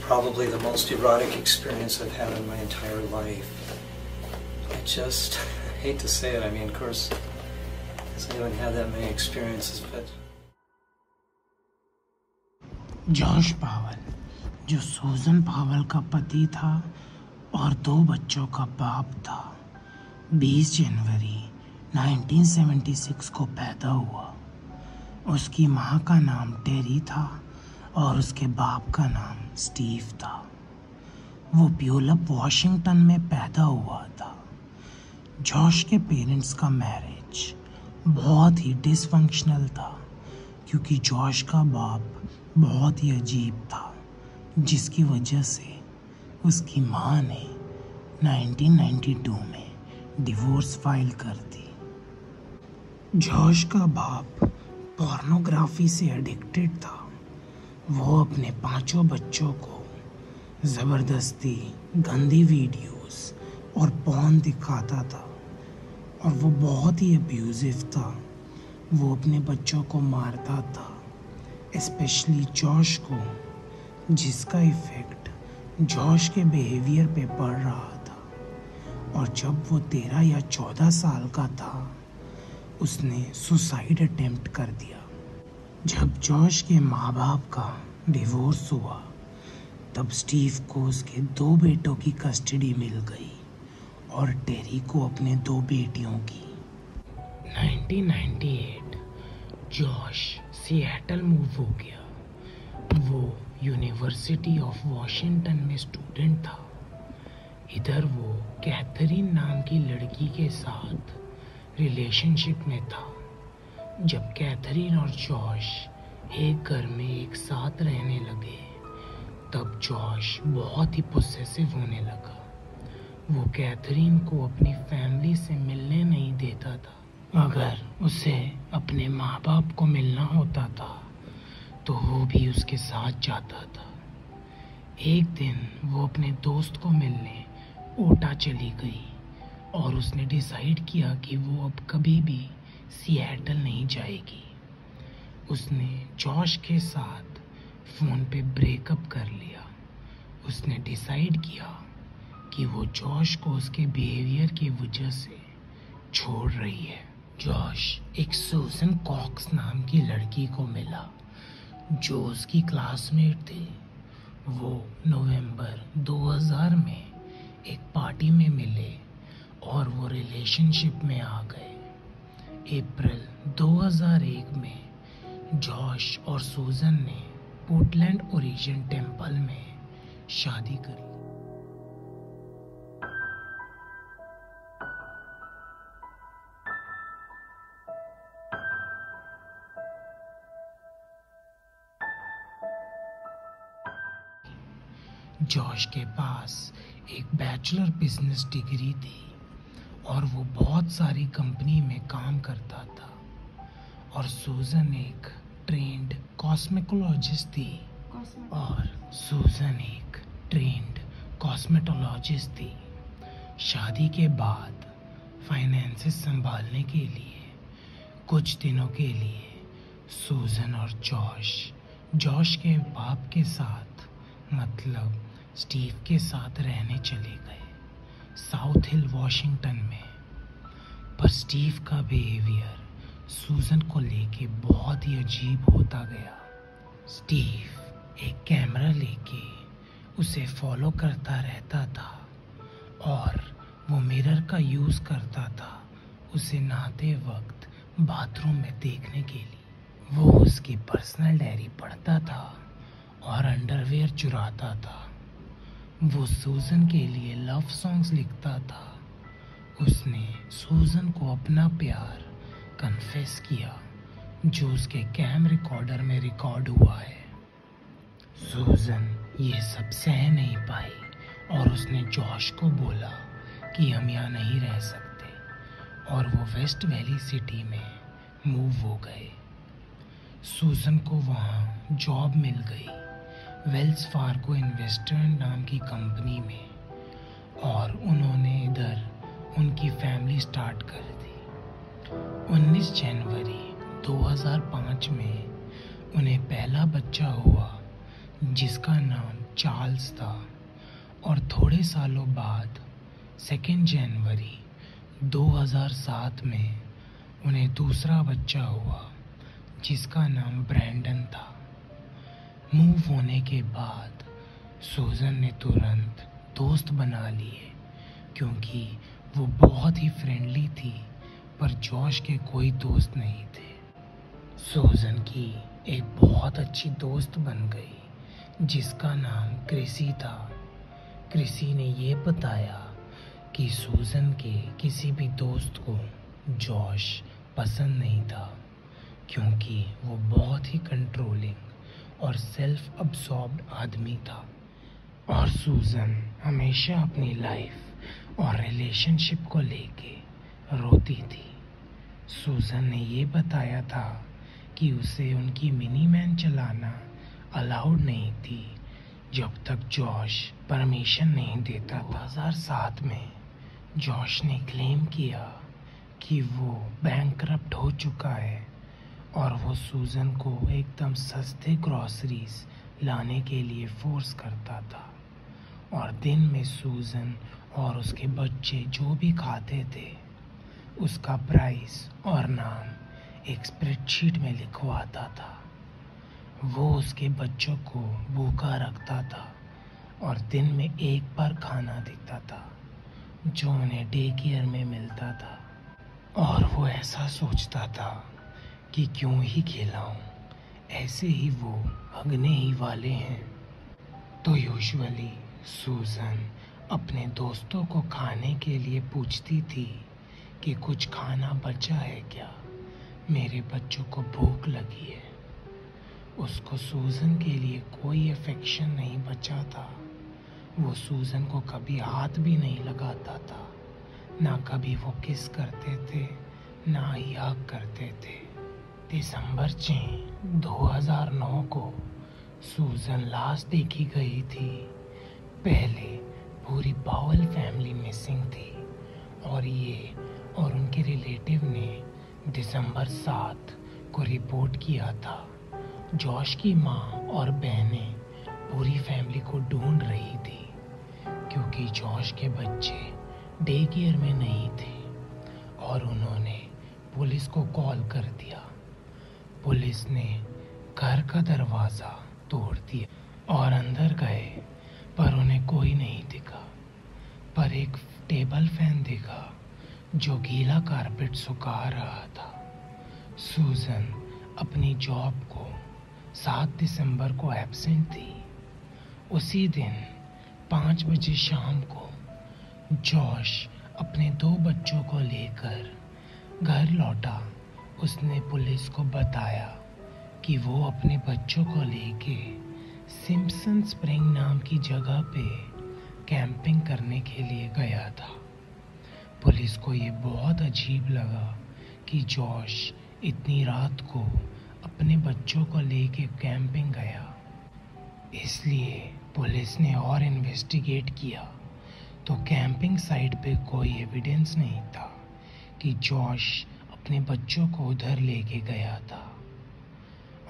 probably the most erotic experience I've had in my entire life. I just hate to say it. I mean, of course, I haven't had that many experiences, but... Josh पावल, जो सूजन पावल का पति था और 2 बच्चों का बाप था, 20 जनवरी 1976 को पैदा हुआ। उसकी माँ का नाम टेरी था और उसके बाप का नाम स्टीव था। वो प्यूलप वॉशिंगटन में पैदा हुआ था। जॉश के पेरेंट्स का मैरिज बहुत ही डिसफंक्शनल था, क्योंकि जॉश का बाप बहुत ही अजीब था, जिसकी वजह से उसकी माँ ने 1992 में डिवोर्स फाइल कर दी। जॉश का बाप पोर्नोग्राफी से एडिक्टेड था। वो अपने 5 बच्चों को ज़बरदस्ती गंदी वीडियोस और पॉर्न दिखाता था और वो बहुत ही अब्यूजिव था। वो अपने बच्चों को मारता था, स्पेशली जॉश को, जिसका इफ़ेक्ट जॉश के बिहेवियर पे पड़ रहा था। और जब वो 13 या 14 साल का था, उसने सुसाइड अटेम्प्ट कर दिया। जब जॉश के माँ बाप का डिवोर्स हुआ, तब स्टीव को उसके 2 बेटों की कस्टडी मिल गई और टेरी को अपने 2 बेटियों की। 1998 जॉश सिएटल मूव हो गया। वो यूनिवर्सिटी ऑफ वॉशिंगटन में स्टूडेंट था। इधर वो कैथरीन नाम की लड़की के साथ रिलेशनशिप में था। जब कैथरीन और जॉश एक घर में एक साथ रहने लगे, तब जॉश बहुत ही पोसेसिव होने लगा। वो कैथरीन को अपनी फैमिली से मिलने नहीं देता था। अगर उसे अपने माँ बाप को मिलना होता था, तो वो भी उसके साथ जाता था। एक दिन वो अपने दोस्त को मिलने ओटा चली गई और उसने डिसाइड किया कि वो अब कभी भी सिएटल नहीं जाएगी। उसने जॉश के साथ फ़ोन पे ब्रेकअप कर लिया। उसने डिसाइड किया कि वो जॉश को उसके बिहेवियर की वजह से छोड़ रही है। जॉश एक सूजन कॉक्स नाम की लड़की को मिला, जो उसकी क्लासमेट थी। वो नवंबर 2000 में एक पार्टी में मिले और वो रिलेशनशिप में आ गए। अप्रैल 2001 में जॉश और सूजन ने पोर्टलैंड ओरिजिन टेम्पल में शादी कर ली। जॉश के पास एक बैचलर बिजनेस डिग्री थी और वो बहुत सारी कंपनी में काम करता था। और सूजन एक ट्रेंड कॉस्मेटोलॉजिस्ट थी थी। शादी के बाद फाइनेंसेस संभालने के लिए कुछ दिनों के लिए सूजन और जॉश के बाप के साथ, मतलब स्टीव के साथ रहने चले गए साउथ हिल वॉशिंगटन में। पर स्टीव का बिहेवियर सूजन को लेके बहुत ही अजीब होता गया। स्टीव एक कैमरा लेके उसे फॉलो करता रहता था और वो मिरर का यूज़ करता था उसे नहाते वक्त बाथरूम में देखने के लिए। वो उसकी पर्सनल डायरी पढ़ता था और अंडरवेयर चुराता था। वो सूजन के लिए लव सॉन्ग्स लिखता था। उसने सूजन को अपना प्यार कन्फेस किया, जो उसके कैम रिकॉर्डर में रिकॉर्ड हुआ है। सूजन ये सब सह नहीं पाई और उसने जॉश को बोला कि हम यहाँ नहीं रह सकते, और वो वेस्ट वैली सिटी में मूव हो गए। सूजन को वहाँ जॉब मिल गई वेल्स फार्गो इन्वेस्टमेंट नाम की कंपनी में, और उन्होंने इधर उनकी फैमिली स्टार्ट कर दी। 19 जनवरी 2005 में उन्हें पहला बच्चा हुआ, जिसका नाम चार्ल्स था और थोड़े सालों बाद 2 जनवरी 2007 में उन्हें दूसरा बच्चा हुआ जिसका नाम ब्रैंडन था। मूव होने के बाद सूजन ने तुरंत दोस्त बना लिए क्योंकि वो बहुत ही फ्रेंडली थी, पर जॉश के कोई दोस्त नहीं थे। सूजन की एक बहुत अच्छी दोस्त बन गई जिसका नाम क्रिसी था। क्रिसी ने ये बताया कि सूजन के किसी भी दोस्त को जॉश पसंद नहीं था क्योंकि वो बहुत ही कंट्रोलिंग और सेल्फ अब्सॉर्ब्ड आदमी था और सूजन हमेशा अपनी लाइफ और रिलेशनशिप को लेके रोती थी। सूजन ने ये बताया था कि उसे उनकी मिनी वैन चलाना अलाउड नहीं थी जब तक जॉश परमिशन नहीं देता था। 2007 में जॉश ने क्लेम किया कि वो बैंकरप्ट हो चुका है और वो सूजन को एकदम सस्ते ग्रॉसरीज लाने के लिए फोर्स करता था और दिन में सूजन और उसके बच्चे जो भी खाते थे उसका प्राइस और नाम एक स्प्रेडशीट में लिखवाता था। वो उसके बच्चों को भूखा रखता था और दिन में एक बार खाना देता था जो उन्हें डे केयर में मिलता था और वो ऐसा सोचता था कि क्यों ही खिलाऊं, ऐसे ही वो हगने ही वाले हैं। तो यूजुअली सूजन अपने दोस्तों को खाने के लिए पूछती थी कि कुछ खाना बचा है क्या, मेरे बच्चों को भूख लगी है। उसको सूजन के लिए कोई अफेक्शन नहीं बचा था। वो सूजन को कभी हाथ भी नहीं लगाता था, ना कभी वो किस करते थे, ना ही हग करते थे। दिसंबर 6, 2009 को सूजन लास्ट देखी गई थी। पहले पूरी पावेल फैमिली मिसिंग थी और ये और उनके रिलेटिव ने दिसंबर 7 को रिपोर्ट किया था। जॉश की माँ और बहनें पूरी फैमिली को ढूंढ रही थी क्योंकि जॉश के बच्चे डे केयर में नहीं थे और उन्होंने पुलिस को कॉल कर दिया। पुलिस ने घर का दरवाज़ा तोड़ दिया और अंदर गए पर उन्हें कोई नहीं दिखा, पर एक टेबल फैन दिखा जो गीला कारपेट सुखा रहा था। सूजन अपनी जॉब को 7 दिसंबर को एब्सेंट थी। उसी दिन 5 बजे शाम को जॉश अपने 2 बच्चों को लेकर घर लौटा। उसने पुलिस को बताया कि वो अपने बच्चों को लेके सिम्पसन स्प्रिंग नाम की जगह पे कैंपिंग करने के लिए गया था। पुलिस को ये बहुत अजीब लगा कि जॉश इतनी रात को अपने बच्चों को लेके कैंपिंग गया, इसलिए पुलिस ने और इन्वेस्टिगेट किया तो कैंपिंग साइट पे कोई एविडेंस नहीं था कि जॉश अपने बच्चों को उधर लेके गया था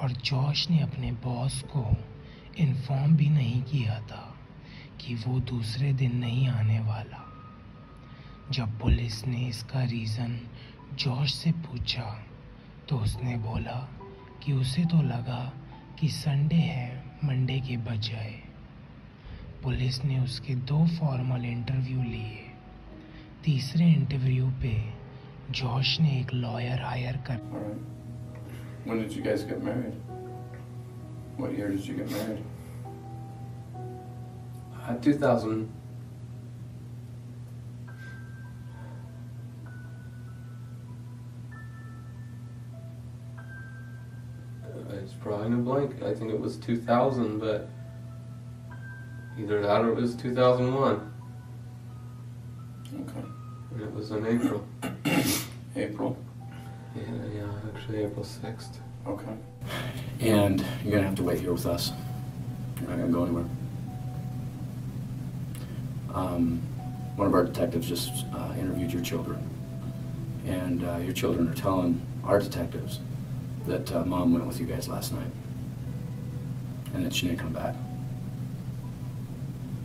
और जॉश ने अपने बॉस को इन्फॉर्म भी नहीं किया था कि वो दूसरे दिन नहीं आने वाला। जब पुलिस ने इसका रीज़न जॉश से पूछा तो उसने बोला कि उसे तो लगा कि संडे है मंडे के बजाय। पुलिस ने उसके 2 फॉर्मल इंटरव्यू लिए। तीसरे इंटरव्यू पे जॉश ने एक लॉयर हायर कर। When did you guys get married? What year did you get married? 2000. It's probably a blank. I think it was 2000, but either that or it was 2001. Okay. And it was in April. April? Yeah, actually April 6th. Okay. And you're gonna have to wait here with us. You're not gonna go anywhere. One of our detectives just interviewed your children, and your children are telling our detectives that Mom went with you guys last night, and that she didn't come back.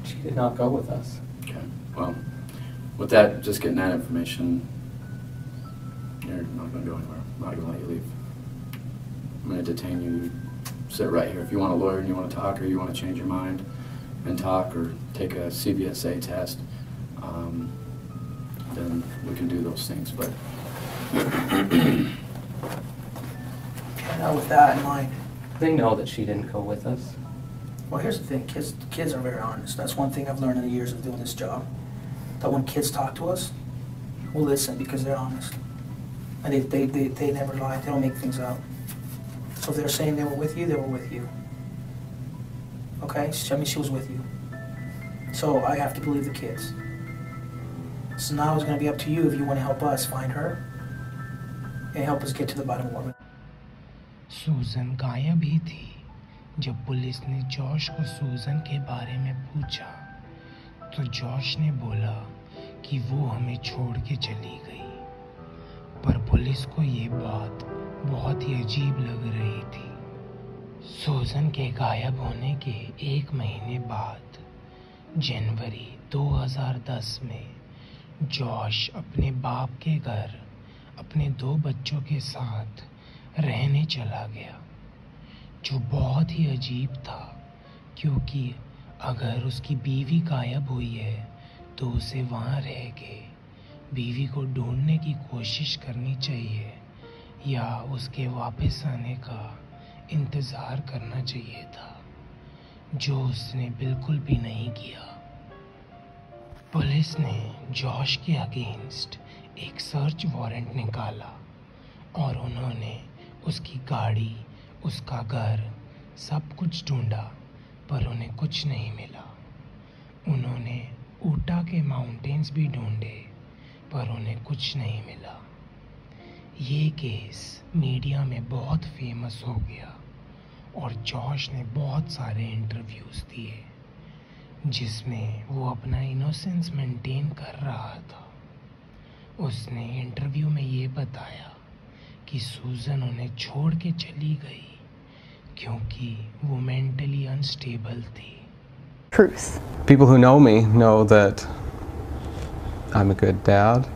She did not go with us. Okay. Well, with that, just getting that information, you're not going to go anywhere. I'm not going to let you leave. I'm going to detain you. You sit right here. If you want a lawyer and you want to talk, or you want to change your mind and talk, or take a CVSA test, then we can do those things. But Now, with that in mind, They know that she didn't go with us. well, here's the thing, kids are very honest. That's one thing I've learned in the years of doing this job. That when kids talk to us, we'll listen because they're honest. And they never lie, they don't make things up. So if they're saying they were with you, they were with you. Okay? I mean, she was with you. So I have to believe the kids. So now it's going to be up to you if you want to help us find her and help us get to the bottom of it. सूजन गायब ही थी। जब police ने Josh को सूजन के बारे में पूछा तो जॉश ने बोला कि वो हमें छोड़ के चली गई। पर पुलिस को ये बात बहुत ही अजीब लग रही थी। सूजन के गायब होने के 1 महीने बाद जनवरी 2010 में जॉश अपने बाप के घर अपने 2 बच्चों के साथ रहने चला गया, जो बहुत ही अजीब था क्योंकि अगर उसकी बीवी गायब हुई है तो उसे वहाँ रह के बीवी को ढूंढने की कोशिश करनी चाहिए या उसके वापस आने का इंतज़ार करना चाहिए था, जो उसने बिल्कुल भी नहीं किया। पुलिस ने जॉश के अगेंस्ट एक सर्च वारंट निकाला और उन्होंने उसकी गाड़ी, उसका घर, सब कुछ ढूंढा, पर उन्हें कुछ नहीं मिला। उन्होंने ऊटा के माउंटेन्स भी ढूंढे, पर उन्हें कुछ नहीं मिला। ये केस मीडिया में बहुत फेमस हो गया और जॉश ने बहुत सारे इंटरव्यूज़ दिए जिसमें वो अपना इनोसेंस मेंटेन कर रहा था। उसने इंटरव्यू में ये बताया कि सूजन उन्हें छोड़ के चली गई क्योंकि वो मेंटली अनस्टेबल थी। Truth. People who know me know that I'm a good dad.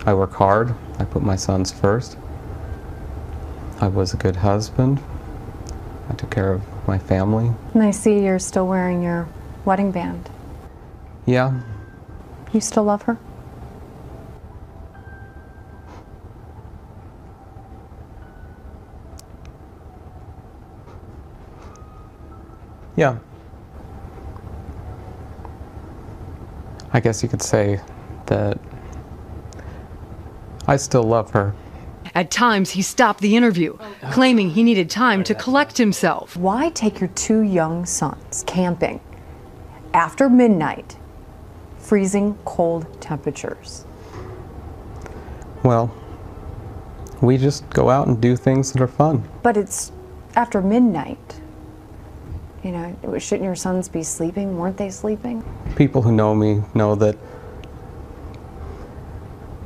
I work hard. I put my sons first. I was a good husband. I took care of my family. And I see you're still wearing your wedding band. Yeah, You still love her? yeah. I guess you could say that I still love her. At times, he stopped the interview, claiming he needed time to collect himself. Why take your 2 young sons camping after midnight, freezing cold temperatures? Well, we just go out and do things that are fun. But it's after midnight. You know, shouldn't your sons be sleeping? Weren't they sleeping? People who know me know that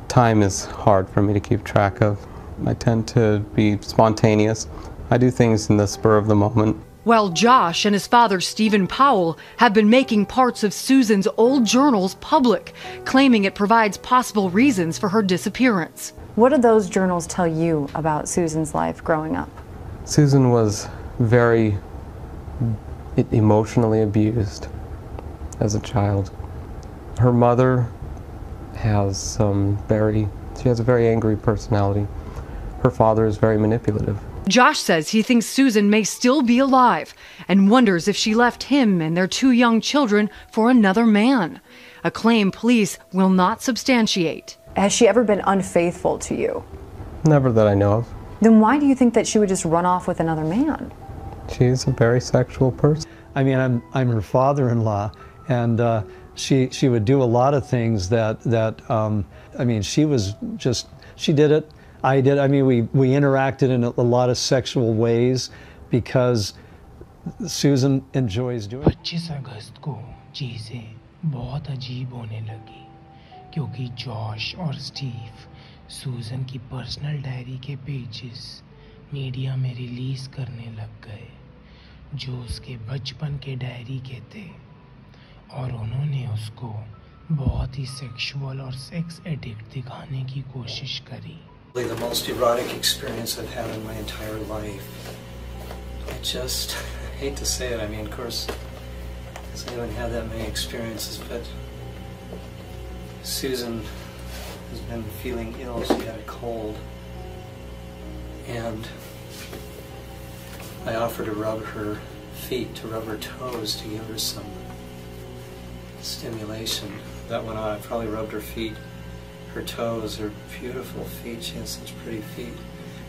time is hard for me to keep track of. I tend to be spontaneous. I do things in the spur of the moment. While Josh and his father, Stephen Powell, have been making parts of Susan's old journals public, claiming it provides possible reasons for her disappearance. What did those journals tell you about Susan's life growing up? Susan was very emotionally abused as a child. Her mother has she has a very angry personality. Her father is very manipulative. Josh says he thinks Susan may still be alive and wonders if she left him and their 2 young children for another man, a claim police will not substantiate. Has she ever been unfaithful to you? Never that I know of. Then why do you think that she would just run off with another man? She's a very sexual person. I mean, I'm her father-in-law, and she would do a lot of things that I mean, she did it. I did. I mean, we interacted in a lot of sexual ways because Susan enjoys doing it. 25 अगस्त को चीज़ें बहुत अजीब होने लगी क्योंकि Josh और Steve सूजन की पर्सनल डायरी के पेजेस मीडिया में रिलीज़ करने लग गए, जो उसके बचपन के डायरी के थे और उन्होंने उसको बहुत ही सेक्सुअल और सेक्स एडिक्ट दिखाने की कोशिश करी। The most erotic experience I've had in my entire life. I just hate to say it. I mean, of course, because I haven't had that many experiences, but Susan has been feeling ill. She had a cold, and I offered to rub her feet, to rub her toes, to give her some stimulation. That went on. I probably rubbed her feet, her toes, her beautiful feet. She has such pretty feet.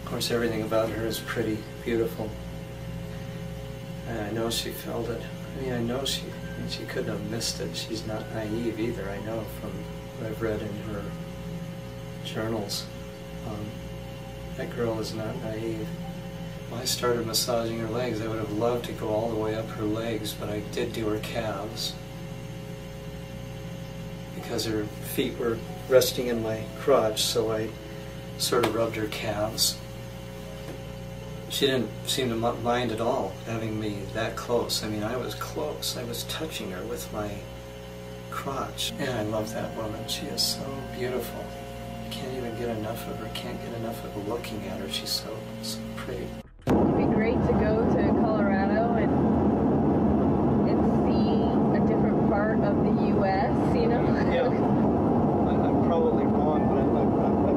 Of course, everything about her is pretty, beautiful. And I know she felt it. I mean, I know she couldn't have missed it. She's not naive either, I know, from what I've read in her journals. That girl is not naive. When I started massaging her legs, I would have loved to go all the way up her legs, but I did do her calves, because her feet were resting in my crotch, so I sort of rubbed her calves. She didn't seem to mind at all having me that close. I mean, I was close. I was touching her with my crotch. And I love that woman. She is so beautiful. I can't even get enough of her. Can't get enough of looking at her. She's so pretty. It'd be great to go to Colorado and see a different part of the U.S., you know? Yeah. I'm probably wrong, but I've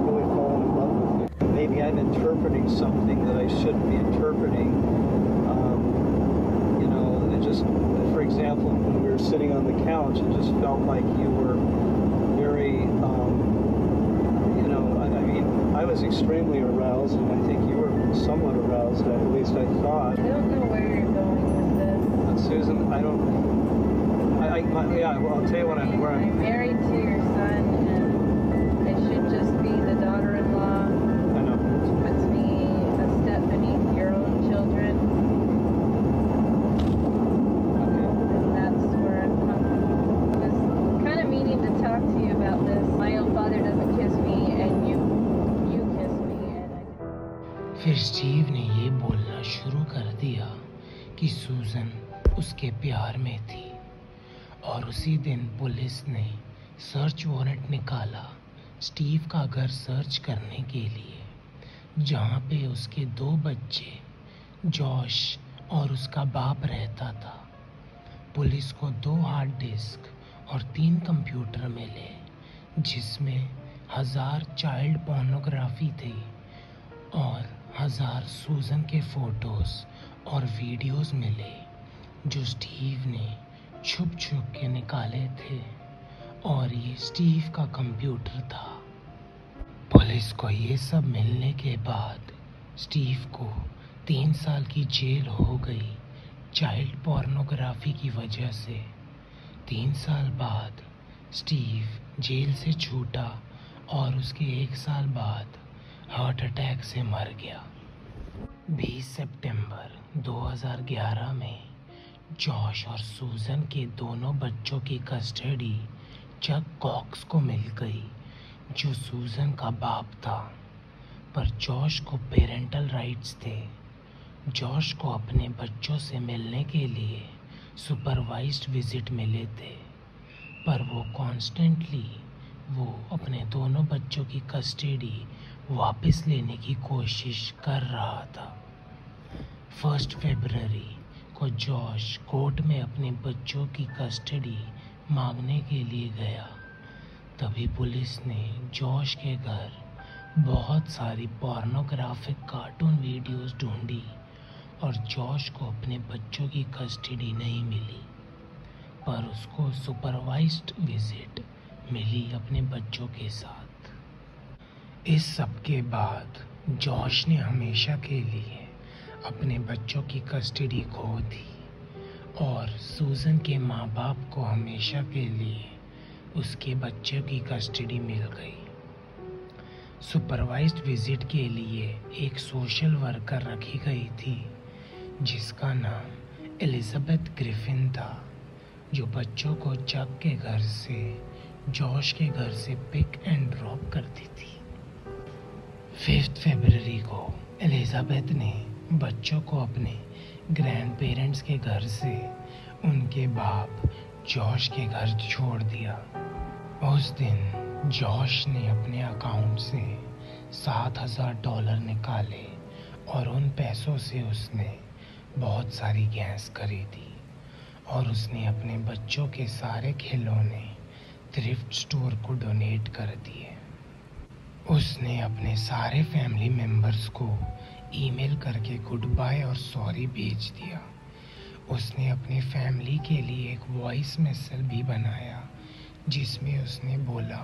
really fallen in love with it. Maybe I'm interpreting something that I shouldn't be interpreting. You know, it just, for example, when we were sitting on the couch, it just felt like you were very, you know, I mean, I was extremely aroused, and I think you were somewhat aroused, at least I thought. I don't know where you're going with this. But Susan, I don't, yeah, well, I'll tell you what I'm married to your son, and I should just be the daughter-in-law. I know. Which puts me a step beneath your own children. Okay. And that's where I'm coming. I was kind of meaning to talk to you about this. My own father doesn't kiss me, and you kiss me, and I do. फिर Steve ने ये बोलना शुरू कर दिया कि सूजन उसके प्यार में थी, और उसी दिन पुलिस ने सर्च वारंट निकाला स्टीव का घर सर्च करने के लिए, जहां पे उसके 2 बच्चे जॉश और उसका बाप रहता था। पुलिस को 2 हार्ड डिस्क और 3 कंप्यूटर मिले, जिसमें 1000 चाइल्ड पोर्नोग्राफी थी और 1000 सूजन के फोटोज और वीडियोस मिले, जो स्टीव ने छुप छुप के निकाले थे, और ये स्टीव का कंप्यूटर था। पुलिस को ये सब मिलने के बाद स्टीव को 3 साल की जेल हो गई चाइल्ड पोर्नोग्राफी की वजह से। 3 साल बाद स्टीव जेल से छूटा और उसके 1 साल बाद हार्ट अटैक से मर गया। 20 सितंबर 2011 में जॉश और सूजन के दोनों बच्चों की कस्टडी चक कॉक्स को मिल गई, जो सूजन का बाप था, पर जॉश को पेरेंटल राइट्स थे। जॉश को अपने बच्चों से मिलने के लिए सुपरवाइज्ड विजिट मिले थे, पर वो कॉन्स्टेंटली अपने दोनों बच्चों की कस्टडी वापस लेने की कोशिश कर रहा था। 1 फरवरी को जॉश कोर्ट में अपने बच्चों की कस्टडी मांगने के लिए गया। तभी पुलिस ने जॉश के घर बहुत सारी पोर्नोग्राफिक कार्टून वीडियोस ढूंढी, और जॉश को अपने बच्चों की कस्टडी नहीं मिली, पर उसको सुपरवाइज्ड विजिट मिली अपने बच्चों के साथ। इस सब के बाद जॉश ने हमेशा के लिए अपने बच्चों की कस्टडी खो दी, और सूजन के माँ बाप को हमेशा के लिए उसके बच्चों की कस्टडी मिल गई। सुपरवाइज्ड विजिट के लिए एक सोशल वर्कर रखी गई थी, जिसका नाम एलिजाबेथ ग्रिफिन था, जो बच्चों को चक के घर से जॉश के घर से पिक एंड ड्रॉप करती थी। 5 फरवरी को एलिजाबेथ ने बच्चों को अपने ग्रैंड पेरेंट्स के घर से उनके बाप जॉश के घर छोड़ दिया। उस दिन जॉश ने अपने अकाउंट से $7,000 निकाले और उन पैसों से उसने बहुत सारी गैस खरीदी और उसने अपने बच्चों के सारे खिलौने थ्रिफ्ट स्टोर को डोनेट कर दिए। उसने अपने सारे फैमिली मेंबर्स को ईमेल करके गुड बाय और सॉरी भेज दिया। उसने अपनी फैमिली के लिए एक वॉइस मैसेज भी बनाया जिसमें उसने बोला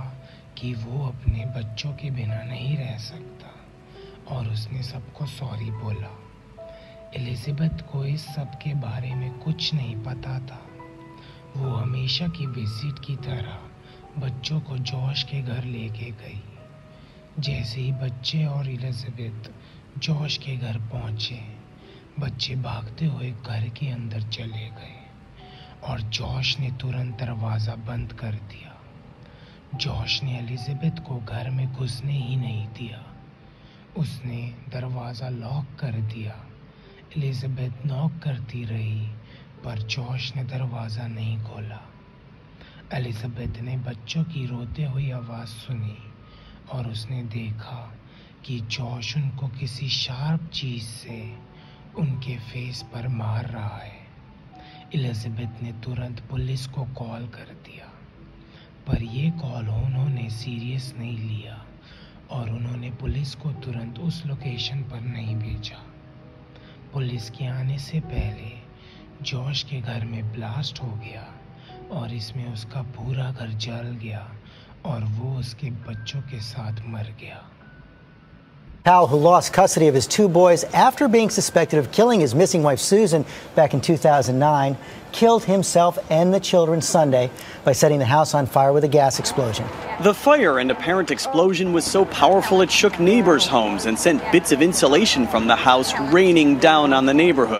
कि वो अपने बच्चों के बिना नहीं रह सकता और उसने सबको सॉरी बोला। एलिजाबेथ को इस सब के बारे में कुछ नहीं पता था। वो हमेशा की विजिट की तरह बच्चों को जॉश के घर लेके गई। जैसे ही बच्चे और एलिजाबेथ जॉश के घर पहुंचे, बच्चे भागते हुए घर के अंदर चले गए और जॉश ने तुरंत दरवाज़ा बंद कर दिया। जॉश ने एलिजाबेथ को घर में घुसने ही नहीं दिया। उसने दरवाज़ा लॉक कर दिया। एलिजाबेथ नॉक करती रही पर जॉश ने दरवाज़ा नहीं खोला। एलिजाबेथ ने बच्चों की रोते हुई आवाज़ सुनी और उसने देखा कि जॉश उनको किसी शार्प चीज़ से उनके फेस पर मार रहा है। एलिजाबेथ ने तुरंत पुलिस को कॉल कर दिया पर यह कॉल उन्होंने सीरियस नहीं लिया और उन्होंने पुलिस को तुरंत उस लोकेशन पर नहीं भेजा। पुलिस के आने से पहले जॉश के घर में ब्लास्ट हो गया और इसमें उसका पूरा घर जल गया और वो उसके बच्चों के साथ मर गया। Powell, who lost custody of his 2 boys after being suspected of killing his missing wife Susan back in 2009, killed himself and the children Sunday by setting the house on fire with a gas explosion. The fire and apparent explosion was so powerful it shook neighbors' homes and sent bits of insulation from the house raining down on the neighborhood.